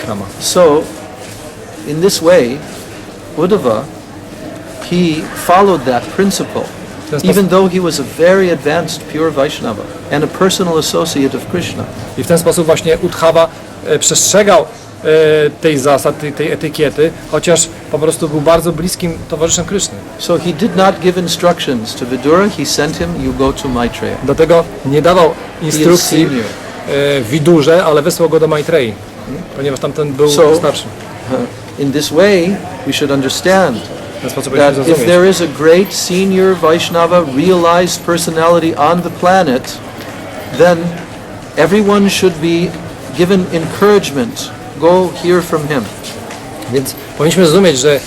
ashrama. So, in this way, Uddhava, he followed that principle, even though he was a very advanced pure Vaishnava and a personal associate of Krishna. I w ten sposób właśnie Uddhava przestrzegał tej zasad, tej etykiety, chociaż po prostu był bardzo bliskim towarzyszem Kryszny. So he did not give instructions to Vidura, he sent him, you go to Maitreya. Dlatego nie dawał instrukcji Vidurze, ale wysłał go do Maitrei, ponieważ tamten był starszy. In this way, we should understand that if there is a great senior Vaishnava, realized personality on the planet, then everyone should be given encouragement. Go hear from him. Więc powinniśmy zrozumieć, że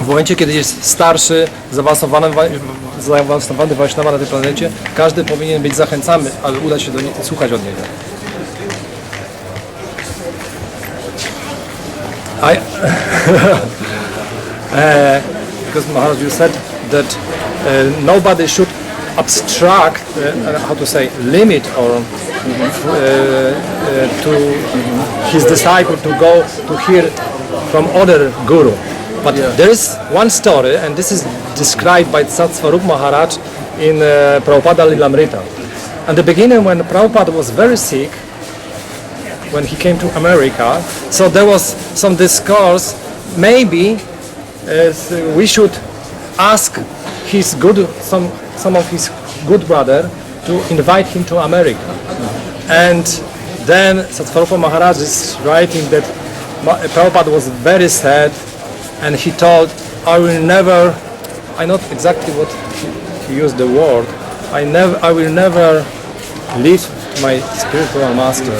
w momencie, kiedy jest starszy, zaawansowany Vaishnava na tej planecie, każdy powinien być zachęcany, aby udać się do niego, słuchać od niego. Because Maharaj, you said that nobody should abstract, how to say, limit or to his disciple to go to hear from other guru. But there is one story, and this is described by Satsvarup Maharaj in Prabhupada Lilamrita. At the beginning, when Prabhupada was very sick, when he came to America, so there was some discourse, maybe we should ask his some of his good brother to invite him to America. And then Satsvarupa Maharaj is writing that Prabhupada was very sad, and he told, I will never, I not exactly what he used the word, I will never leave my spiritual master.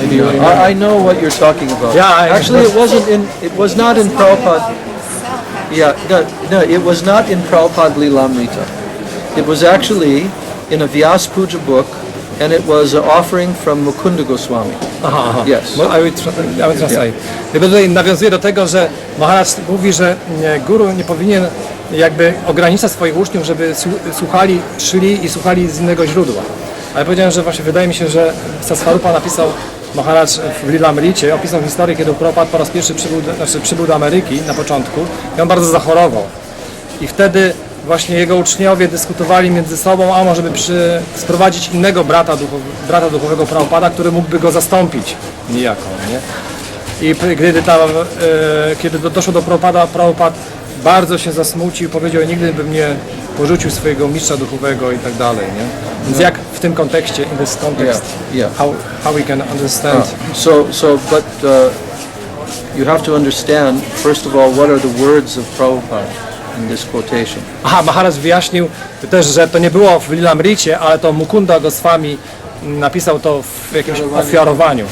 Maybe you I know what you're talking about. Yeah, actually, it was not in Prabhupada. Yeah, no, it was not in Prabhupada Lilamrita. It was actually in a Vyas Puja book, and it was an offering from Mukunda Goswami. Aha. Yes. I will translate. Jakby tutaj nawiązuje do tego, że Maharaj mówi, że guru nie powinien jakby ograniczać swoich uczniów, żeby szli i słuchali z innego źródła. Ale powiedziałem, że właśnie wydaje mi się, że Satsvarupa napisał Maharaj w Lilamricie, opisał historię, kiedy Prabhupada po raz pierwszy przybył do Ameryki na początku i on bardzo zachorował. I wtedy właśnie jego uczniowie dyskutowali między sobą, a może by sprowadzić innego brata duchowego Prabhupada, który mógłby go zastąpić niejako, nie? I kiedy doszło do Prabhupada, Prabhupada bardzo się zasmucił, powiedział, nigdy bym nie porzucił swojego mistrza duchowego i tak dalej, nie? Więc jak w tym kontekście, in this context, how we can understand? But you have to understand, first of all, what are the words of Prabhupada in this quotation. Aha, Maharaj wyjaśnił też, że to nie było w Lilamricie, ale to Mukunda Goswami napisał to w jakimś ofiarowaniu.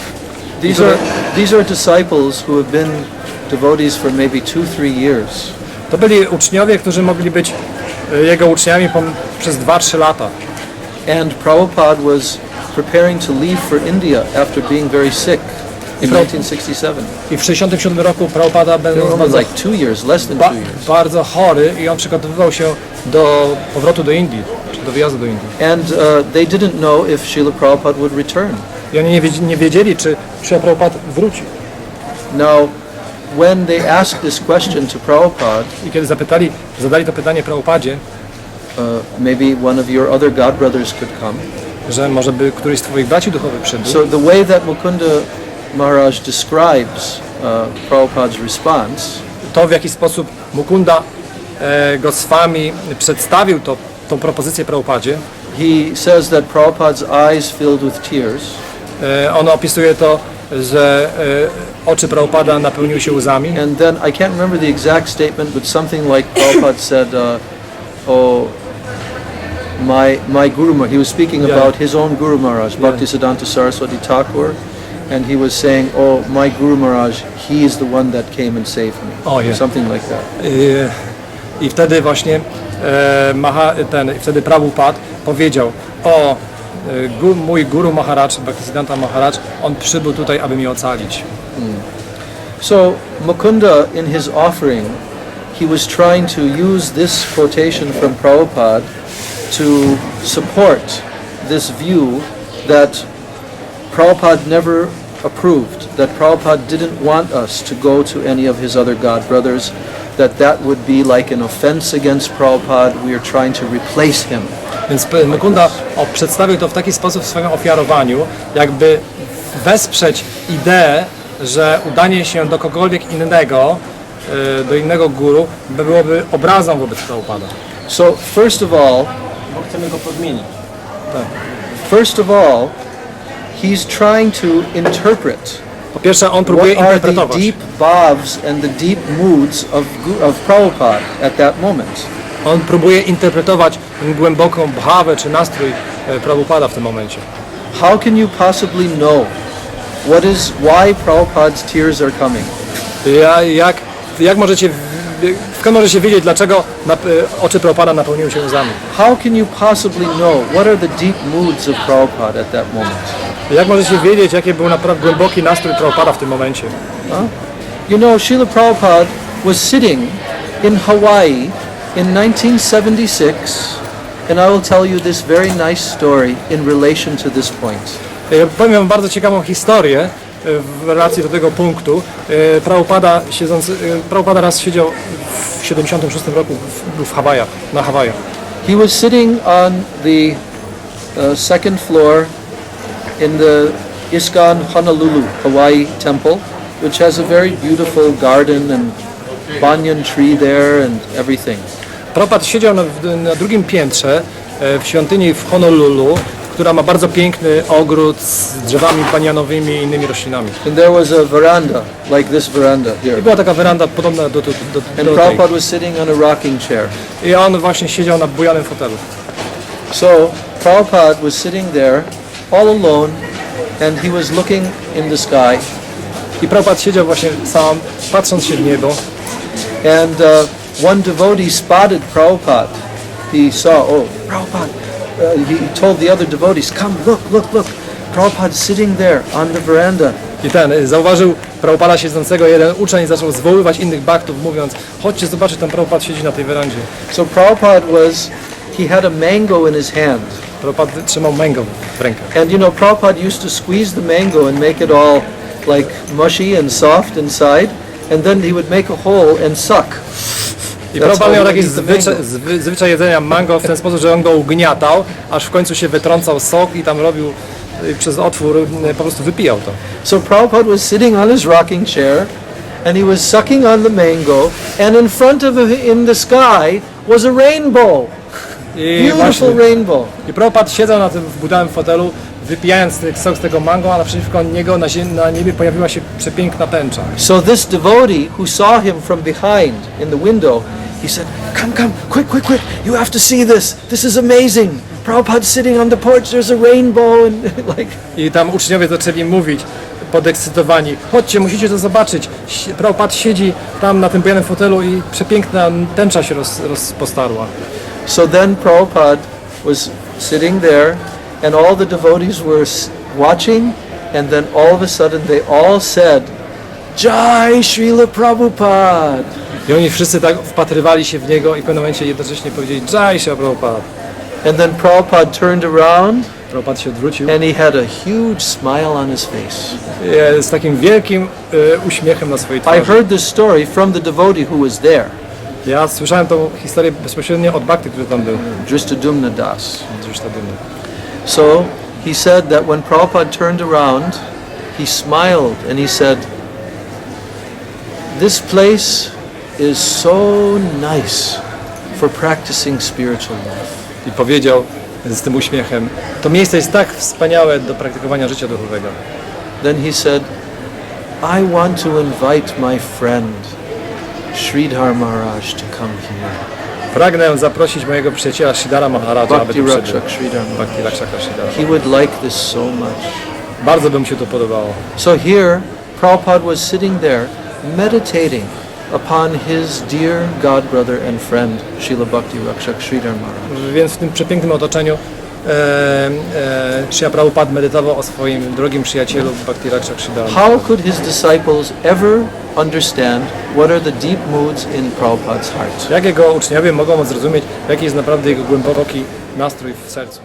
These are disciples who have been devotees for maybe 2-3 years. To byli uczniowie, którzy mogli być jego uczniami przez 2-3 lata. And Prabhupada was preparing to leave for India after being very sick in 1967. I w 1967 roku Prabhupada będąc bardzo chory i on przygotowywał się do powrotu do Indii, czy do wyjazdu do Indii. And they didn't know if Srila Prabhupada would return. I oni nie wiedzieli, czy Srila Prabhupada wróci. Now, when they asked this question to Prabhupada, i kiedy zadali to pytanie Prabhupadzie, maybe one of your other god brothers could come, że może by któryś z twoich braci duchowych przybył. So the way that Mukunda Maharaj describes Prabhupada's response, to w jaki sposób Mukunda Goswami przedstawił tą propozycję Prabhupadzie, he says that Prabhupada's eyes filled with tears. On opisuje to, że oczy Prabhupada napełniły się łzami. And then I can't remember the exact statement, but something like Prabhupada said, my Guru Maharaj, he was speaking about his own Guru Maharaj, Bhaktisiddhanta Saraswati Thakur, and he was saying, my Guru Maharaj, he is the one that came and saved me. Something like that. I wtedy właśnie wtedy Prabhupada powiedział, mój Guru Maharaj, Bhaktisiddhanta Maharaj, on przybył tutaj, aby mnie ocalić. So Mukunda, in his offering, he was trying to use this quotation from Prabhupada to support this view that Prabhupada never approved, that Prabhupada didn't want us to go to any of his other god brothers, that would be like an offense against Prabhupada. We are trying to replace him. Więc Mukunda przedstawił to w taki sposób w swoim ofiarowaniu, jakby wesprzeć ideę, że udanie się do kogokolwiek innego, do innego guru, byłoby obrazą wobec Prabhupada. So first of all, Bo chcemy go podmienić. first of all, he's trying to interpret Po pierwsze, on próbuje what are the interpretować. deep bhavs and the deep moods of Prabhupada at that moment. On próbuje interpretować tę głęboką bhawę czy nastrój Prabhupada w tym momencie. How can you possibly know why Prabhupada's tears are coming? Jak możecie, skąd możecie wiedzieć, dlaczego oczy Prabhupada napełniły się łzami? How can you possibly know what are the deep moods of Prabhupada at that moment? Jak możecie wiedzieć, jaki był naprawdę głęboki nastrój Prabhupada w tym momencie? You know, Srila Prabhupada was sitting in Hawaii in 1976, and I will tell you this very nice story in relation to this point. Ja powiem wam bardzo ciekawą historię w relacji do tego punktu. Prabhupada raz siedział w 76 roku w Hawajach, na Hawajach. He was sitting on the second floor in the ISKCON Honolulu, Hawaii temple, which has a very beautiful garden and banyan tree there and everything. Prabhupada siedział na drugim piętrze w świątyni w Honolulu, która ma bardzo piękny ogród z drzewami banianowymi i innymi roślinami. And there was a veranda, like this veranda here. I była taka weranda podobna do And tej. Prabhupada was sitting on a rocking chair. I on właśnie siedział na bujanym fotelu. So Prabhupada was sitting there all alone, and he was looking in the sky. I Prabhupada siedział właśnie sam, patrząc się w niebo. And one devotee spotted Prabhupada. He saw, oh, Prabhupada. He told the other devotees, come, look. Prabhupada's sitting there on the veranda. I zauważył Prabhupada siedzącego, jeden uczeń zaczął zwoływać innych bhaktów, mówiąc, chodźcie zobaczyć, tam Prabhupada siedzi na tej werandzie. So he had a mango in his hand. Prabhupada trzymał mango w rękach. And you know, Prabhupada used to squeeze the mango and make it all like mushy and soft inside, and then he would make a hole and suck. I Prabhupada miał taki zwyczaj jedzenia mango w ten sposób, że on go ugniatał, aż w końcu się wytrącał sok i tam robił przez otwór, po prostu wypijał to. So Prabhupada was sitting on his rocking chair, and he was sucking on the mango, and in front of him in the sky was a rainbow. Beautiful rainbow. I Prabhupada siedział na tym budowym fotelu, wypijając sok z tego mango, a naprzeciwko niego na niebie pojawiła się przepiękna tęcza. So this devotee who saw him from behind in the window, he said, come, quick, you have to see this. This is amazing. Prabhupada's sitting on the porch, there's a rainbow, and like... I tam uczniowie zaczęli mówić, podekscytowani, chodźcie, musicie to zobaczyć. Prabhupada siedzi tam na tym bujanym fotelu i przepiękna tęcza się rozpostarła. So then Prabhupada was sitting there, and all the devotees were watching, and then all of a sudden they all said, Jai Srila Prabhupada. I oni wszyscy tak wpatrywali się w niego i w pewnym momencie jednocześnie powiedzieli Jai Srila Prabhupada. And then Prabhupada turned around, Prabhupada się odwrócił and he had a huge smile on his face. z takim wielkim uśmiechem na swojej I twarzy. heard this story from the devotee who was there, Ja słyszałem tą historię bezpośrednio od bhakty, który tam był. Dristadumna Das. So he said that when Prabhupada turned around, he smiled and he said, this place is so nice for practicing spiritual life. I powiedział z tym uśmiechem, to miejsce jest tak wspaniałe do praktykowania życia duchowego. Then he said, I want to invite my friend Sridhar Maharaj to come here. Pragnę zaprosić mojego przyjaciela Sridhara Maharaja, aby Bhakti tu przybył. Rakshak Sridhar Maharaj. Bhakti Rakshaka Sridhara. He would like this so much. Bardzo by mu się to podobało. So here, Prabhupada was sitting there meditating upon his dear god brother and friend, Srila Bhakti Rakshak Sridhar Maharaj. Więc w tym przepięknym otoczeniu Srila Prabhupada medytował o swoim drogim przyjacielu Bhakti Rakshak Sridhara. How could his disciples ever understand what are the deep moods in Prabhupada's heart? Jak jego uczniowie mogą zrozumieć, jaki jest naprawdę jego głęboki nastrój w sercu?